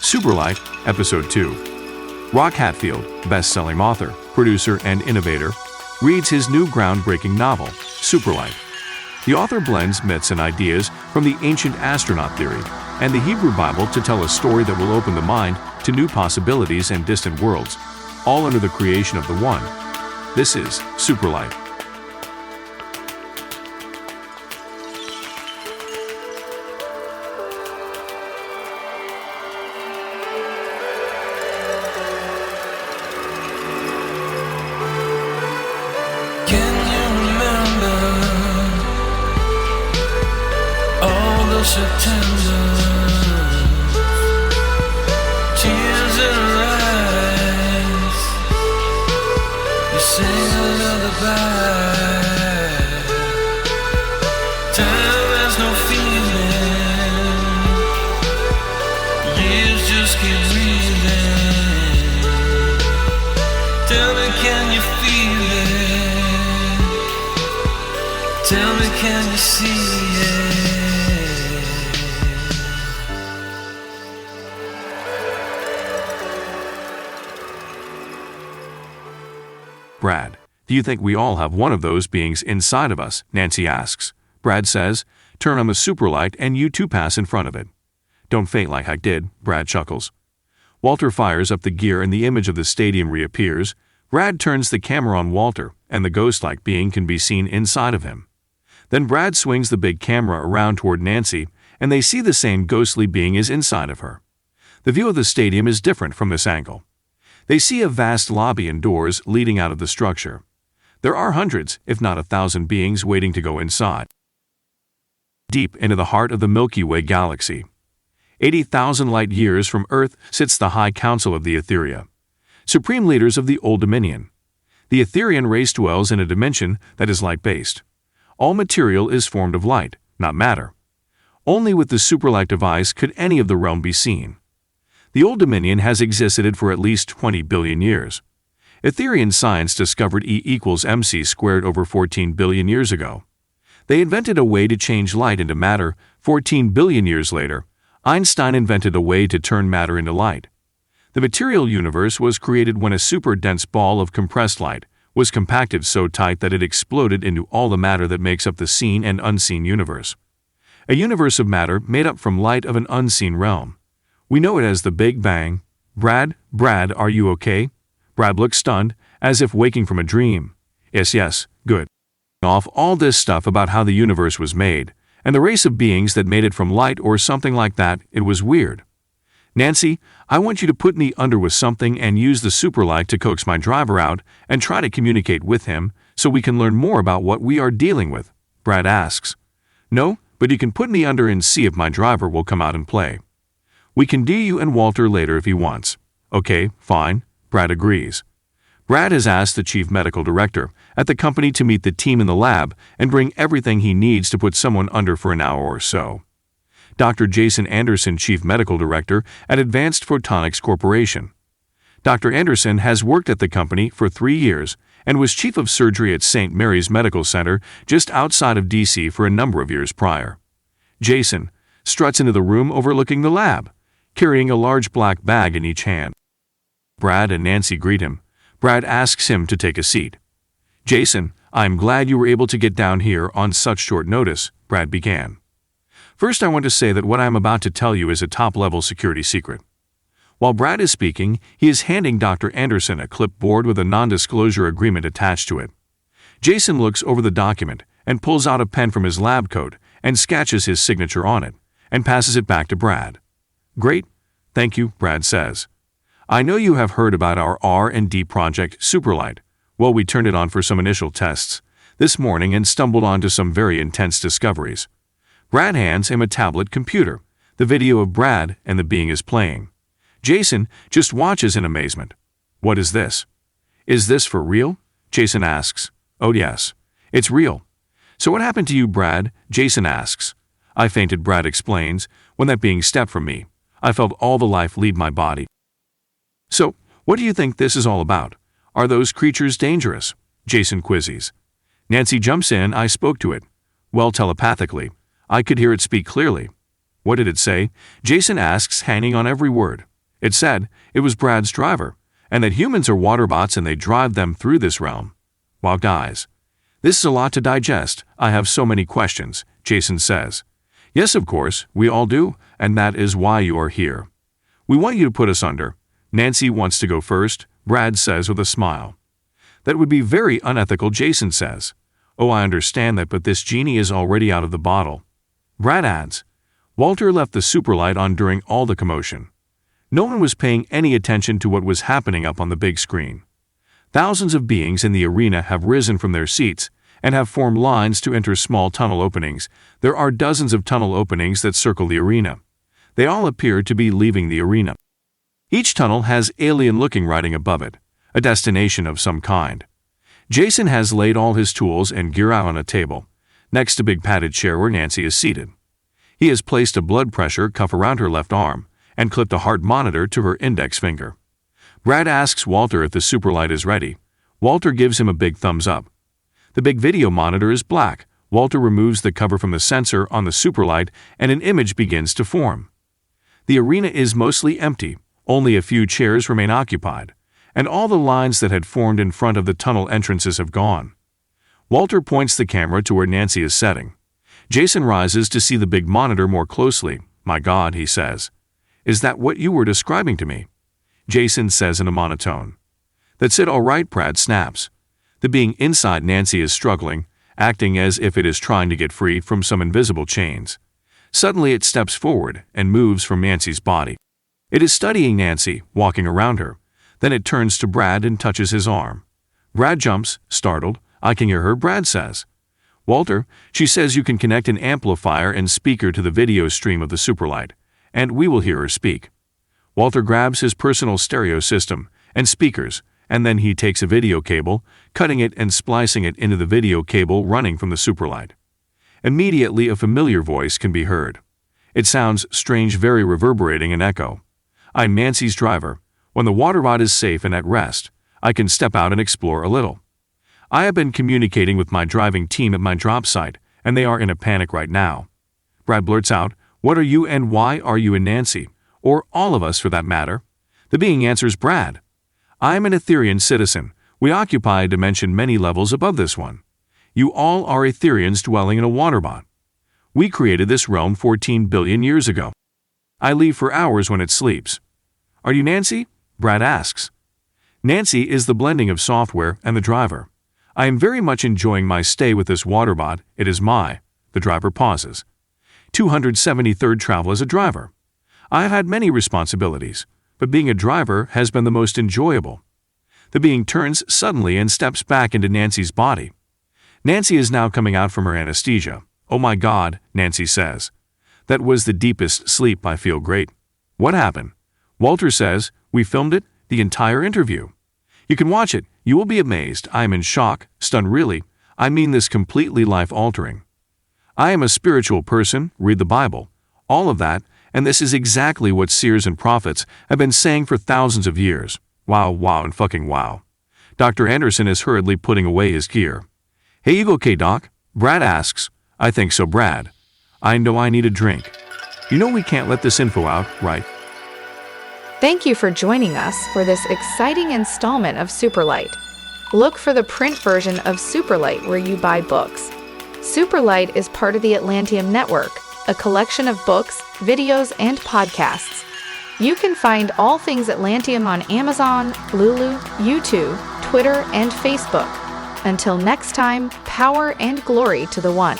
Superlight Episode Ii. ROC HATFIELD, best-selling author, producer, and innovator, reads his new groundbreaking novel, Superlight. The author blends myths and ideas from the Ancient Astronaut Theory and the Hebrew Bible to tell a story that will open the mind to new possibilities and distant worlds, all under the creation of the One. This is Superlight. Can you remember all the September tears in her eyes? You sing a lullaby. Time has no feeling. Years just keep breathing. Tell me, can you feel it? Tell me, can you see it? Brad, do you think we all have one of those beings inside of us? Nancy asks. Brad says, turn on the superlight and you too pass in front of it. Don't faint like I did, Brad chuckles. Walter fires up the gear and the image of the stadium reappears. Brad turns the camera on Walter and the ghost-like being can be seen inside of him. Then Brad swings the big camera around toward Nancy and they see the same ghostly being is inside of her. The view of the stadium is different from this angle. They see a vast lobby and doors leading out of the structure. There are hundreds, if not 1,000 beings waiting to go inside. Deep into the heart of the Milky Way galaxy, 80,000 light years from Earth, sits the High Council of the Etheria, supreme leaders of the Old Dominion. The Etherian race dwells in a dimension that is light-based. All material is formed of light, not matter. Only with the Superlight device could any of the realm be seen. The Old Dominion has existed for at least 20 billion years. Etherian science discovered E equals mc squared over 14 billion years ago. They invented a way to change light into matter. 14 billion years later, Einstein invented a way to turn matter into light. The material universe was created when a super-dense ball of compressed light was compacted so tight that it exploded into all the matter that makes up the seen and unseen universe. A universe of matter made up from light of an unseen realm. We know it as the Big Bang. Brad, are you okay? Brad looks stunned, as if waking from a dream. Yes, good. Off all this stuff about how the universe was made, and the race of beings that made it from light or something like that, it was weird. Nancy, I want you to put me under with something and use the superlight to coax my driver out and try to communicate with him so we can learn more about what we are dealing with, Brad asks. No, but you can put me under and see if my driver will come out and play. We can do you and Walter later if he wants. Okay, fine, Brad agrees. Brad has asked the chief medical director at the company to meet the team in the lab and bring everything he needs to put someone under for an hour or so. Dr. Jason Anderson, chief medical director at Advanced Photonics Corporation. Dr. Anderson has worked at the company for 3 years and was chief of surgery at St. Mary's Medical Center just outside of D.C. for a number of years prior. Jason struts into the room overlooking the lab, carrying a large black bag in each hand. Brad and Nancy greet him. Brad asks him to take a seat. Jason, I'm glad you were able to get down here on such short notice, Brad began. First, I want to say that what I am about to tell you is a top-level security secret. While Brad is speaking, he is handing Dr. Anderson a clipboard with a non-disclosure agreement attached to it. Jason looks over the document and pulls out a pen from his lab coat and sketches his signature on it and passes it back to Brad. Great. Thank you, Brad says. I know you have heard about our R&D project, Superlight. Well, we turned it on for some initial tests this morning and stumbled onto some very intense discoveries. Brad hands him a tablet computer. The video of Brad and the being is playing. Jason just watches in amazement. What is this? Is this for real? Jason asks. Oh yes, it's real. So what happened to you, Brad? Jason asks. I fainted, Brad explains, when that being stepped from me. I felt all the life leave my body. So, what do you think this is all about? Are those creatures dangerous? Jason quizzes. Nancy jumps in. I spoke to it. Well, telepathically. I could hear it speak clearly. What did it say? Jason asks, hanging on every word. It said it was Brad's driver, and that humans are water bots and they drive them through this realm. Wow, guys. This is a lot to digest. I have so many questions, Jason says. Yes, of course, we all do, and that is why you are here. We want you to put us under. Nancy wants to go first, Brad says with a smile. That would be very unethical, Jason says. Oh, I understand that, but this genie is already out of the bottle. Brad adds, Walter left the Superlight on during all the commotion. No one was paying any attention to what was happening up on the big screen. Thousands of beings in the arena have risen from their seats and have formed lines to enter small tunnel openings. There are dozens of tunnel openings that circle the arena. They all appear to be leaving the arena. Each tunnel has alien-looking writing above it, a destination of some kind. Jason has laid all his tools and gear out on a table, next to a big padded chair where Nancy is seated. He has placed a blood pressure cuff around her left arm and clipped a heart monitor to her index finger. Brad asks Walter if the Superlight is ready. Walter gives him a big thumbs up. The big video monitor is black. Walter removes the cover from the sensor on the Superlight and an image begins to form. The arena is mostly empty. Only a few chairs remain occupied, and all the lines that had formed in front of the tunnel entrances have gone. Walter points the camera to where Nancy is sitting. Jason rises to see the big monitor more closely. My God, he says. Is that what you were describing to me? Jason says in a monotone. That's it, all right, Brad snaps. The being inside Nancy is struggling, acting as if it is trying to get free from some invisible chains. Suddenly it steps forward and moves from Nancy's body. It is studying Nancy, walking around her. Then it turns to Brad and touches his arm. Brad jumps, startled. I can hear her, Brad says. Walter, she says you can connect an amplifier and speaker to the video stream of the Superlight, and we will hear her speak. Walter grabs his personal stereo system and speakers, and then he takes a video cable, cutting it and splicing it into the video cable running from the Superlight. Immediately a familiar voice can be heard. It sounds strange, very reverberating and echo. I'm Nancy's driver. When the water rod is safe and at rest, I can step out and explore a little. I have been communicating with my driving team at my drop site, and they are in a panic right now. Brad blurts out, what are you and why are you in Nancy? Or all of us for that matter. The being answers, Brad. I am an Etherian citizen. We occupy a dimension many levels above this one. You all are Etherians dwelling in a water bot. We created this realm 14 billion years ago. I leave for hours when it sleeps. Are you Nancy? Brad asks. Nancy is the blending of software and the driver. I am very much enjoying my stay with this water bot. It is the driver pauses. 273rd travel as a driver. I have had many responsibilities, but being a driver has been the most enjoyable. The being turns suddenly and steps back into Nancy's body. Nancy is now coming out from her anesthesia. Oh my God, Nancy says. That was the deepest sleep. I feel great. What happened? Walter says, we filmed it, the entire interview. You can watch it. You will be amazed. I am in shock, stunned really. I mean this completely life-altering. I am a spiritual person, read the Bible, all of that, and this is exactly what seers and prophets have been saying for thousands of years. Wow, wow, and fucking wow. Dr. Anderson is hurriedly putting away his gear. Hey, you okay, Doc? Brad asks. I think so, Brad. I know I need a drink. You know we can't let this info out, right? Thank you for joining us for this exciting installment of Superlight. Look for the print version of Superlight where you buy books. Superlight is part of the Atlanteum Network, a collection of books, videos, and podcasts. You can find all things Atlanteum on Amazon, Lulu, YouTube, Twitter, and Facebook. Until next time, power and glory to the One.